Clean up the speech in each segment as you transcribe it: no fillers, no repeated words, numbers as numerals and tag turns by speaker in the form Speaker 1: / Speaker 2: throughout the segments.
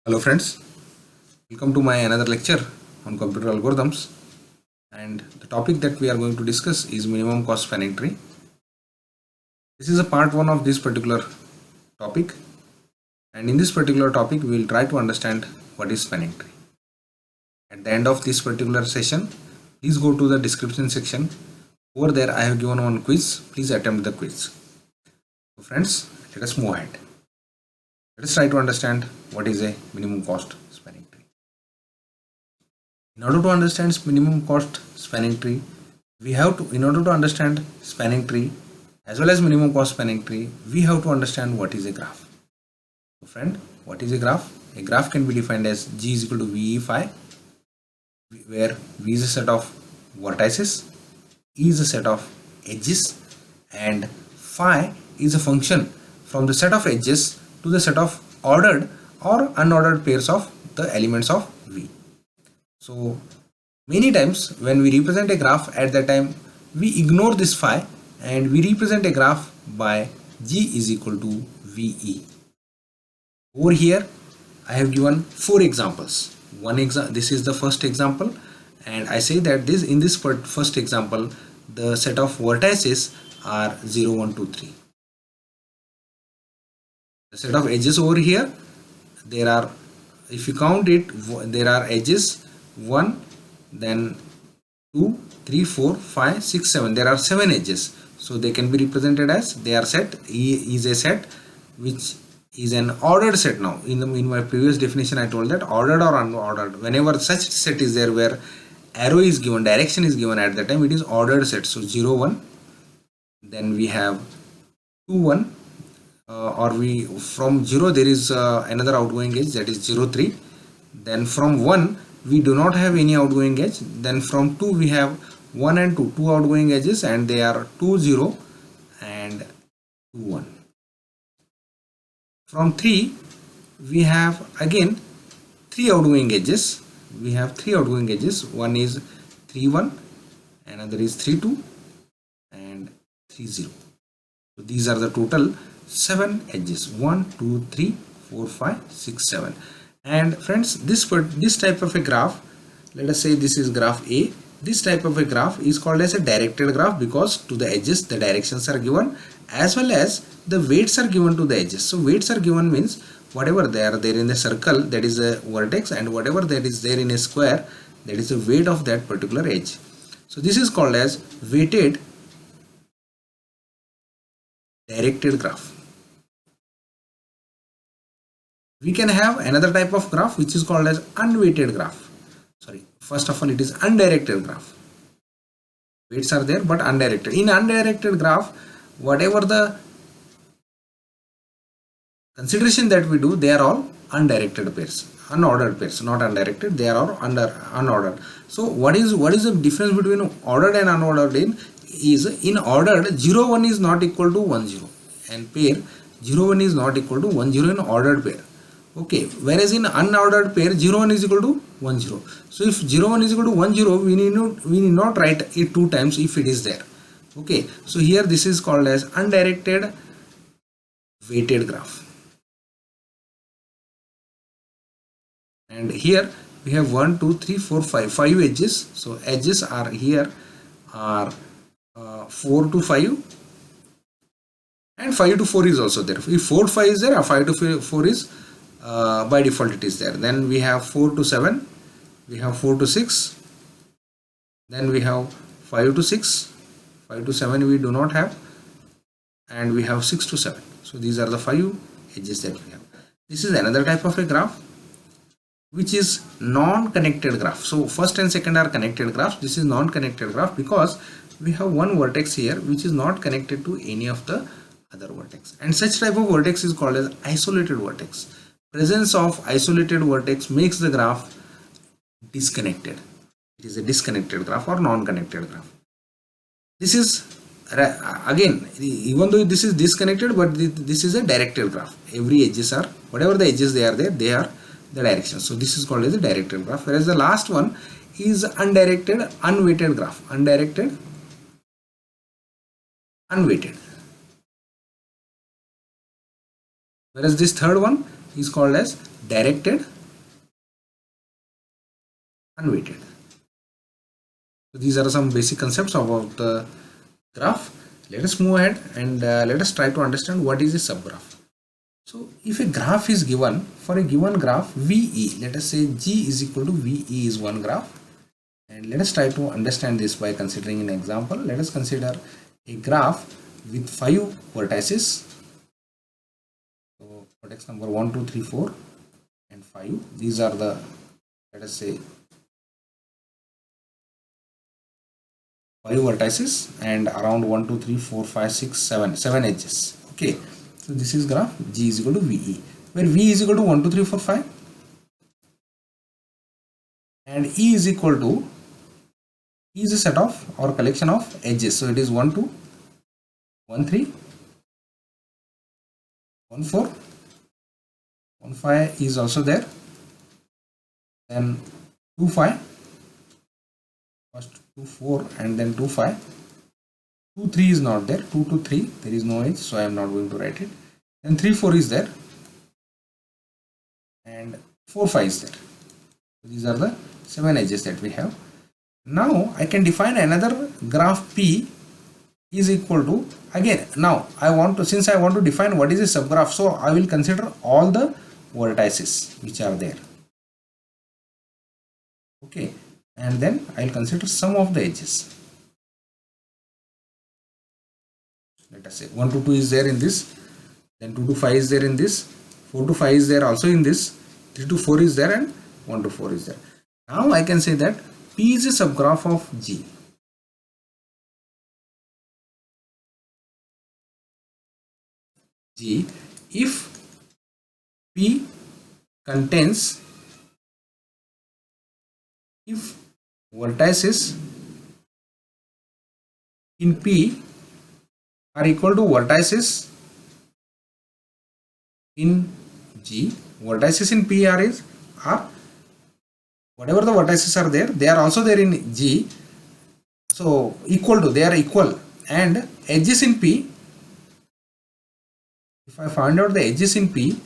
Speaker 1: Hello friends, welcome to my another lecture on computer algorithms, and the topic that we are going to discuss is minimum cost spanning tree. This is a part 1 of this particular topic, and in this particular topic we will try to understand what is spanning tree. At the end of this particular session, please go to the description section. Over there I have given one quiz. Please attempt the quiz. So friends, let us move ahead. Let us try to understand what is a minimum cost spanning tree. In order to understand minimum cost spanning tree, in order to understand spanning tree as well as minimum cost spanning tree, we have to understand what is a graph. So friend, what is a graph? A graph can be defined as G is equal to VE phi, where V is a set of vertices, E is a set of edges, and phi is a function from the set of edges to the set of ordered or unordered pairs of the elements of V. So many times when we represent a graph, at that time we ignore this phi and we represent a graph by G is equal to VE. Over here I have given 4 examples. This is the first example, and I say that in this first example the set of vertices are 0, 1, 2, 3. The set of edges over here, there are, if you count it, there are edges 1, then 2, 3, 4, 5, 6, 7. There are 7 edges, so they can be represented as, they are set. E is a set which is an ordered set. Now in my previous definition I told that ordered or unordered, whenever such set is there where arrow is given, direction is given, at that time it is ordered set. So 0, 1, then we have 2, 1, or we from 0 there is another outgoing edge, that is 0, 3. Then from 1 we do not have any outgoing edge. Then from 2 we have 1 and 2, two outgoing edges, and they are 2, 0 and 2, 1. From 3 we have again 3 outgoing edges. We have 3 outgoing edges. One is 3, 1, another is 3, 2 and 3, 0. So these are the total 7 edges. 1, 2, 3, 4, 5, 6, 7. And friends, this type of a graph, let us say this is graph A. This type of a graph is called as a directed graph because to the edges the directions are given as well as the weights are given to the edges. So weights are given means whatever they are there in the circle, that is a vertex, and whatever that is there in a square, that is the weight of that particular edge. So this is called as weighted directed graph. We can have another type of graph which is called as unweighted graph. Sorry, first of all it is undirected graph. Weights are there but undirected. In undirected graph, whatever the consideration that we do, they are all undirected pairs, unordered pairs, not undirected, they are all unordered. So what is the difference between ordered and unordered? In ordered, 0, 1 is not equal to 1, 0, and pair 0, 1 is not equal to 1, 0 in ordered pair. Okay, whereas in unordered pair 0, 1 is equal to 1, 0. So if 0, 1 is equal to 1, 0, we need not write it 2 times if it is there. Okay, so here this is called as undirected weighted graph. And here we have 1, 2, 3, 4, 5 edges. So edges are here are 4 to 5 and 5 to 4 is also there. If 4 to 5 is there, 5 to 4 is by default it is there. Then we have 4 to 7, we have 4 to 6, then we have 5 to 6, 5 to 7 we do not have, and we have 6 to 7. So these are the 5 edges that we have. This is another type of a graph which is non-connected graph. So first and second are connected graphs. This is non-connected graph because we have one vertex here which is not connected to any of the other vertex, and such type of vertex is called as isolated vertex. Presence of isolated vertex makes the graph disconnected. It is a disconnected graph or non-connected graph. This is again, even though this is disconnected, but this is a directed graph. Every edges are, whatever the edges they are there, they are the direction. So this is called as a directed graph, whereas the last one is undirected unweighted graph. Undirected unweighted. Whereas this third one is called as directed unweighted. So these are some basic concepts about the graph. Let us move ahead and let us try to understand what is a subgraph. So if a graph is given, for a given graph VE, let us say G is equal to VE is one graph, and let us try to understand this by considering an example. Let us consider a graph with 5 vertices. So vertex number 1, 2, 3, 4 and 5. These are the, let us say, 5 vertices and around 1, 2, 3, 4, 5, 6, 7 edges. Okay, so this is graph G is equal to VE, where V is equal to 1, 2, 3, 4, 5 and E is equal to, E is a set of or collection of edges. So it is 1, 2, 1, 3, 1, 4, 1, 5 is also there, then 2, 5, first 2, 4 and then 2, 5, 2, 3 is not there, 2 to 3 there is no edge, so I am not going to write it, then 3, 4 is there and 4, 5 is there. So these are the 7 edges that we have. Now I can define another graph P is equal to, again now I want to, since I want to define what is a subgraph, so I will consider all the vertices which are there. Okay, and then I will consider some of the edges. Let us say 1 to 2 is there in this, then 2 to 5 is there in this, 4 to 5 is there also in this, 3 to 4 is there and 1 to 4 is there. Now I can say that P is a subgraph of G. G if P contains, if vertices in P are equal to vertices in G. Vertices in P are whatever the vertices are there, they are also there in G. So equal to, they are equal, and edges in P, if I find out the edges in P,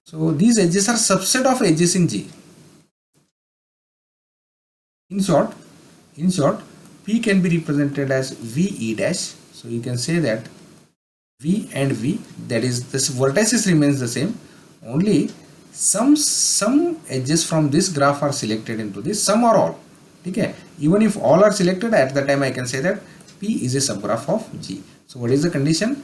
Speaker 1: so these edges are subset of edges in G. In short, P can be represented as VE dash. So you can say that V and V, that is, this vertices remains the same, only some edges from this graph are selected into this, some or all. Okay, even if all are selected, at the time I can say that P is a subgraph of G. So what is the condition?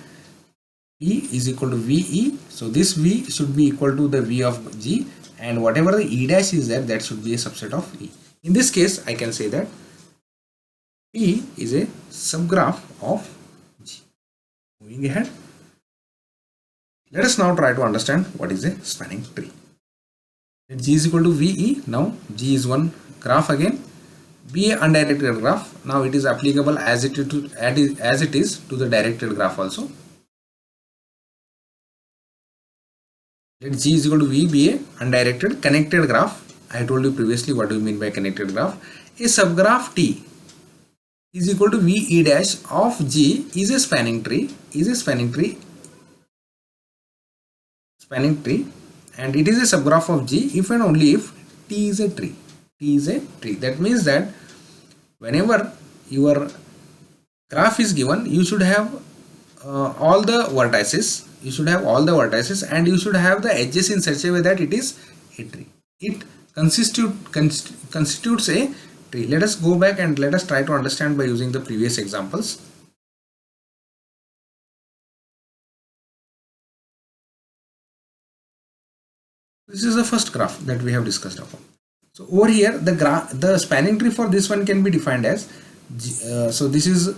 Speaker 1: P is equal to VE, so this V should be equal to the V of G, and whatever the E dash is there, that should be a subset of E. In this case I can say that P is a subgraph of G. Moving ahead, let us now try to understand what is a spanning tree. Let G is equal to VE. Now G is one graph again, be a undirected graph. Now it is applicable as it is to the directed graph also. Let G is equal to V be a undirected connected graph. I told you previously what do you mean by connected graph. A subgraph T is equal to VE dash of G is a spanning tree, and it is a subgraph of G if and only if T is a tree. That means that whenever your graph is given, you should have all the vertices, and you should have the edges in such a way that it is a tree. It constitutes a tree. Let us go back and let us try to understand by using the previous examples. This is the first graph that we have discussed upon. So over here the spanning tree for this one can be defined as so this is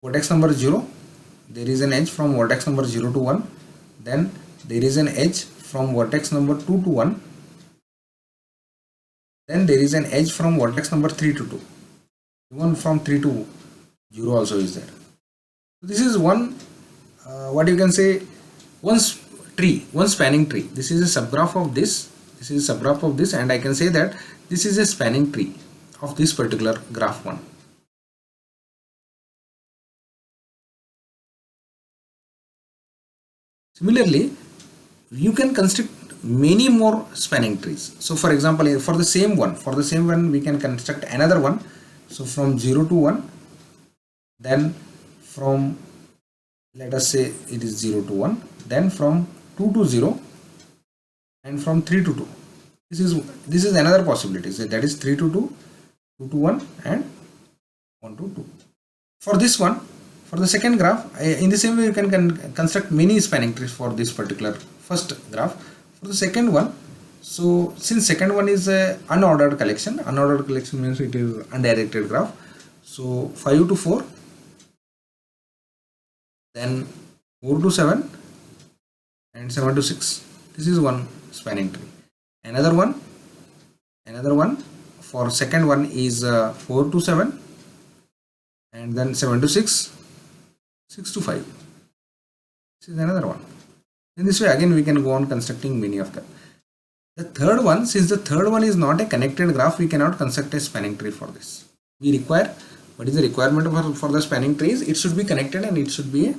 Speaker 1: vertex number 0, there is an edge from vertex number 0 to 1, then there is an edge from vertex number 2 to 1, then there is an edge from vertex number 3 to 2, even from 3 to 0 also is there. So this is one what you can say, one spanning tree. This is a subgraph of this, and I can say that this is a spanning tree of this particular graph 1. Similarly, you can construct many more spanning trees. So for example, for the same one we can construct another one. So from 0 to 1, then from, let us say it is 0 to 1, then from 2 to 0, and from 3 to 2. This is another possibility. So that is 3 to 2, 2 to 1, and 1 to 2. For this one, for the second graph, in the same way you can construct many spanning trees for this particular first graph. For the second one, so since second one is a unordered collection means it is undirected graph. So 5 to 4, then 4 to 7, and 7 to 6. This is one spanning tree. Another one for second one is 4 to 7, and then 7 to 6, 6 to 5. This is another one. In this way again we can go on constructing many of them. The third one, since the third one is not a connected graph, we cannot construct a spanning tree for this. We require, what is the requirement for the spanning trees? It should be connected and it should be a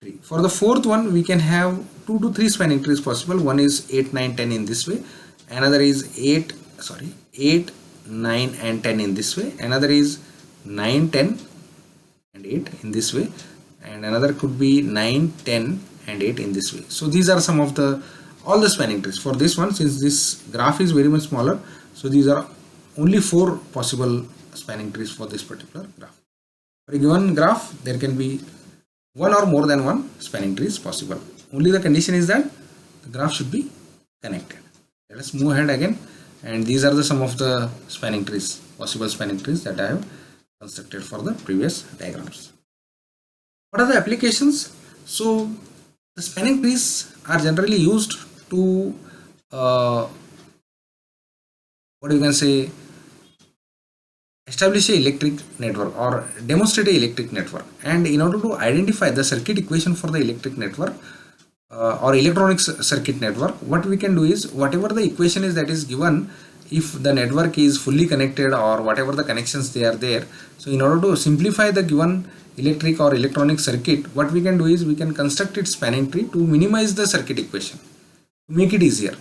Speaker 1: tree. For the fourth one, we can have 2 to 3 spanning trees possible. One is 8, 9, 10 in this way. Another is 8, 9 and 10 in this way. Another is 9, 10 and 8 in this way. And another could be 9, 10 and 8 in this way. So these are some of all the spanning trees. For this one, since this graph is very much smaller, so these are only 4 possible spanning trees for this particular graph. For a given graph, there can be one or more than one spanning trees possible. Only the condition is that the graph should be connected. Let us move ahead again, and these are some of the spanning trees, possible spanning trees that I have constructed for the previous diagrams. What are the applications? So the spanning trees are generally used to establish a electric network or demonstrate a electric network. And in order to identify the circuit equation for the electric network or electronic circuit network, what we can do is, whatever the equation is that is given, if the network is fully connected or whatever the connections they are there, so in order to simplify the given electric or electronic circuit, what we can do is we can construct its spanning tree to minimize the circuit equation, to make it easier.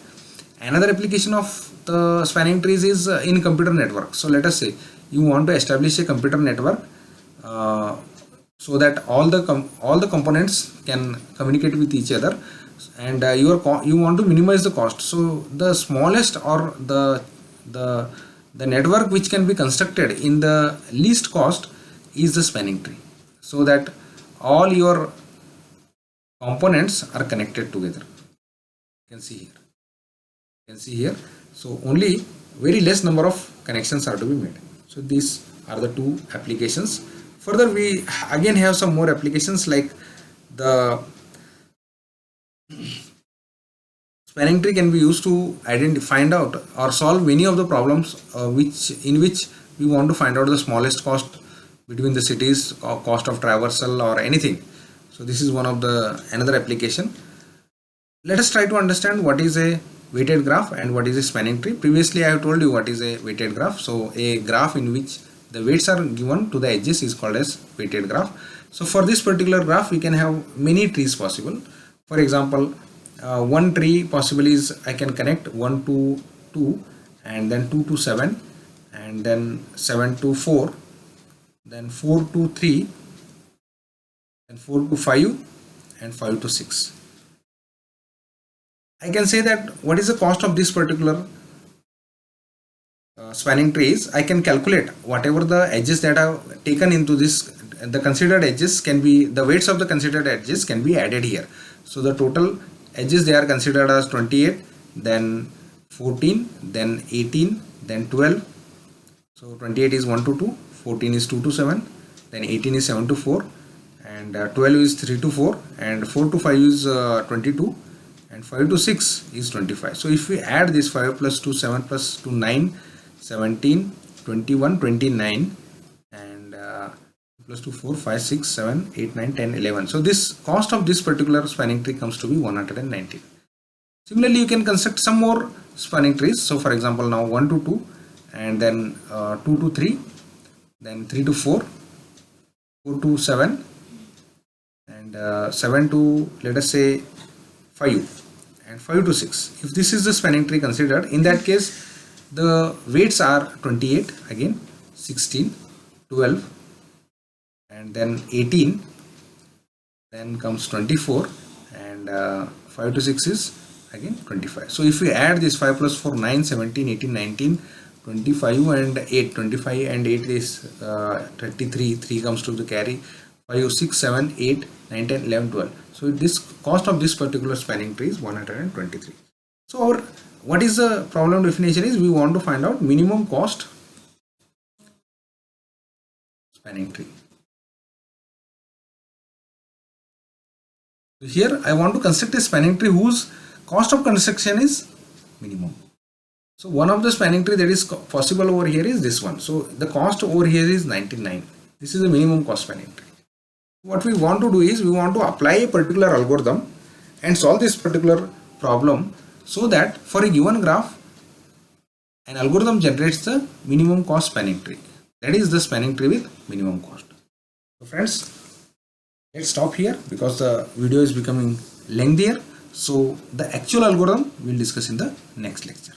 Speaker 1: Another application of the spanning trees is in computer network. So let us say you want to establish a computer network so that all the components can communicate with each other, and you want to minimize the cost. So the smallest or the network which can be constructed in the least cost is the spanning tree, so that all your components are connected together. You can see here. So only very less number of connections are to be made. So these are the 2 applications. Further, we again have some more applications, like the spanning tree can be used to find out or solve many of the problems in which we want to find out the smallest cost between the cities, or cost of traversal or anything. So this is another application. Let us try to understand what is a weighted graph and what is a spanning tree. Previously I have told you what is a weighted graph. So a graph in which the weights are given to the edges is called as weighted graph. So for this particular graph we can have many trees possible. For example, one tree possible is I can connect 1 to 2, and then 2 to 7, and then 7 to 4, then 4 to 3, then 4 to 5, and 5 to 6. I can say that what is the cost of this particular spanning trees. I can calculate whatever the edges that are taken into this, the considered edges can be, the weights of the considered edges can be added here. So the total edges, they are considered as 28, then 14, then 18, then 12. So 28 is 1 to 2, 14 is 2 to 7, then 18 is 7 to 4, and 12 is 3 to 4, and 4 to 5 is 22, and 5 to 6 is 25. So if we add this 5 plus 2, 7 plus 2, 9, 17, 21, 29, and plus 2, 4, 5, 6, 7, 8, 9, 10, 11. So this cost of this particular spanning tree comes to be 119. Similarly, you can construct some more spanning trees. So for example, now 1 to 2, and then 2 to 3, then 3 to 4, 4 to 7, and 7 to, let us say, 5, and 5 to 6. If this is the spanning tree considered, in that case the weights are 28, again 16, 12, and then 18, then comes 24, and 5 to 6 is again 25. So if we add this 5 plus 4, 9, 17, 18, 19, 25 and 8, 25 and 8 is 33, 3 comes to the carry, 5, 6, 7, 8, 9, 10, 11, 12. So this cost of this particular spanning tree is 123. So what is the problem definition is, we want to find out minimum cost spanning tree. So here I want to construct a spanning tree whose cost of construction is minimum. So one of the spanning tree that is possible over here is this one. So the cost over here is 99. This is the minimum cost spanning tree. What we want to do is, we want to apply a particular algorithm and solve this particular problem, so that for a given graph an algorithm generates the minimum cost spanning tree. That is the spanning tree with minimum cost. So friends, let's stop here because the video is becoming lengthier. So the actual algorithm we'll discuss in the next lecture.